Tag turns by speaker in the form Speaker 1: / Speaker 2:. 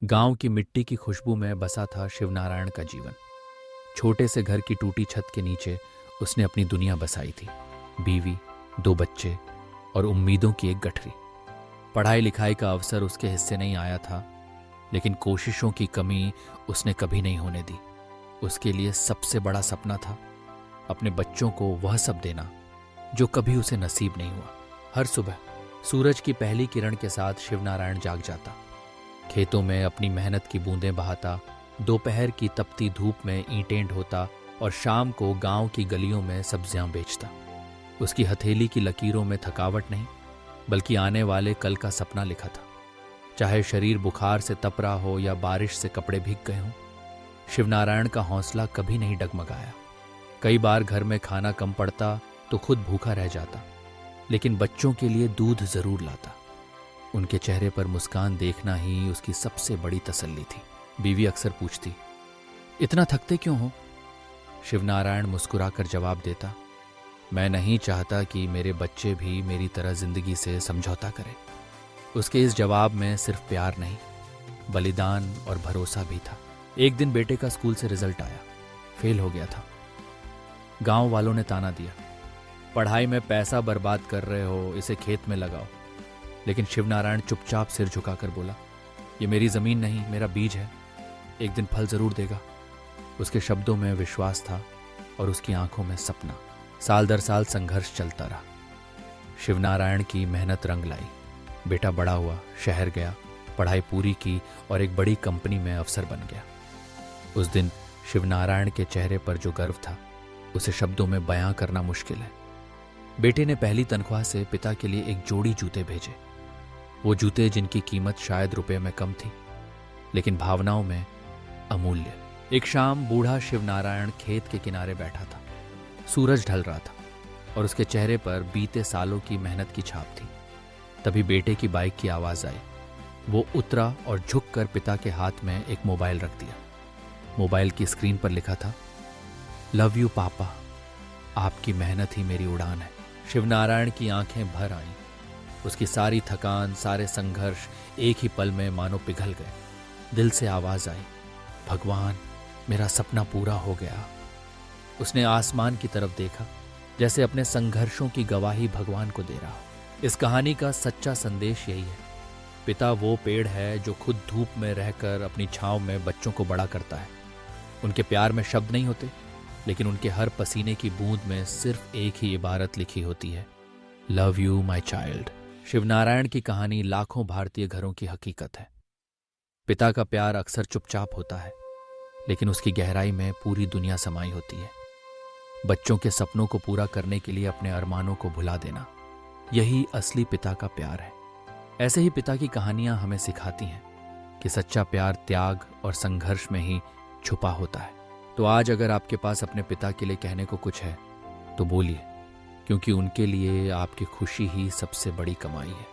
Speaker 1: गांव की मिट्टी की खुशबू में बसा था शिवनारायण का जीवन। छोटे से घर की टूटी छत के नीचे उसने अपनी दुनिया बसाई थी। बीवी, दो बच्चे और उम्मीदों की एक गठरी। पढ़ाई लिखाई का अवसर उसके हिस्से नहीं आया था, लेकिन कोशिशों की कमी उसने कभी नहीं होने दी। उसके लिए सबसे बड़ा सपना था अपने बच्चों को वह सब देना जो कभी उसे नसीब नहीं हुआ। हर सुबह सूरज की पहली किरण के साथ शिवनारायण जाग जाता, खेतों में अपनी मेहनत की बूंदें बहाता, दोपहर की तपती धूप में ईंटें ढोता और शाम को गांव की गलियों में सब्जियां बेचता। उसकी हथेली की लकीरों में थकावट नहीं, बल्कि आने वाले कल का सपना लिखा था। चाहे शरीर बुखार से तप रहा हो या बारिश से कपड़े भीग गए हों, शिवनारायण का हौसला कभी नहीं डगमगाया। कई बार घर में खाना कम पड़ता तो खुद भूखा रह जाता, लेकिन बच्चों के लिए दूध जरूर लाता। उनके चेहरे पर मुस्कान देखना ही उसकी सबसे बड़ी तसल्ली थी। बीवी अक्सर पूछती, इतना थकते क्यों हो? शिवनारायण मुस्कुराकर जवाब देता, मैं नहीं चाहता कि मेरे बच्चे भी मेरी तरह जिंदगी से समझौता करें। उसके इस जवाब में सिर्फ प्यार नहीं, बलिदान और भरोसा भी था। एक दिन बेटे का स्कूल से रिजल्ट आया, फेल हो गया था। गांव वालों ने ताना दिया, पढ़ाई में पैसा बर्बाद कर रहे हो, इसे खेत में लगाओ। लेकिन शिवनारायण चुपचाप सिर झुकाकर बोला, ये मेरी जमीन नहीं, मेरा बीज है, एक दिन फल जरूर देगा। उसके शब्दों में विश्वास था और उसकी आंखों में सपना। साल दर साल संघर्ष चलता रहा। शिवनारायण की मेहनत रंग लाई। बेटा बड़ा हुआ, शहर गया, पढ़ाई पूरी की और एक बड़ी कंपनी में अफसर बन गया। उस दिन शिवनारायण के चेहरे पर जो गर्व था, उसे शब्दों में बयां करना मुश्किल है। बेटे ने पहली तनख्वाह से पिता के लिए एक जोड़ी जूते भेजे। वो जूते जिनकी कीमत शायद रुपए में कम थी, लेकिन भावनाओं में अमूल्य। एक शाम बूढ़ा शिवनारायण खेत के किनारे बैठा था। सूरज ढल रहा था और उसके चेहरे पर बीते सालों की मेहनत की छाप थी। तभी बेटे की बाइक की आवाज आई। वो उतरा और झुककर पिता के हाथ में एक मोबाइल रख दिया। मोबाइल की स्क्रीन पर लिखा था, लव यू पापा, आपकी मेहनत ही मेरी उड़ान है। शिवनारायण की आंखें भर आईं। उसकी सारी थकान, सारे संघर्ष एक ही पल में मानो पिघल गए। दिल से आवाज आई, भगवान, मेरा सपना पूरा हो गया। उसने आसमान की तरफ देखा, जैसे अपने संघर्षों की गवाही भगवान को दे रहा हो। इस कहानी का सच्चा संदेश यही है, पिता वो पेड़ है जो खुद धूप में रहकर अपनी छांव में बच्चों को बड़ा करता है। उनके प्यार में शब्द नहीं होते, लेकिन उनके हर पसीने की बूंद में सिर्फ एक ही इबारत लिखी होती है, love you my child. Shivnarayan की कहानी लाखों भारतीय घरों की हकीकत है। पिता का प्यार अक्सर चुपचाप होता है, लेकिन उसकी गहराई में पूरी दुनिया समाई होती है। बच्चों के सपनों को पूरा करने के लिए अपने अरमानों को भुला देना, यही असली पिता का प्यार है। ऐसे ही पिता की कहानियां हमें सिखाती हैं कि सच्चा प्यार त्याग और संघर्ष में ही छुपा होता है। तो आज अगर आपके पास अपने पिता के लिए कहने को कुछ है, तो बोलिए, क्योंकि उनके लिए आपकी खुशी ही सबसे बड़ी कमाई है।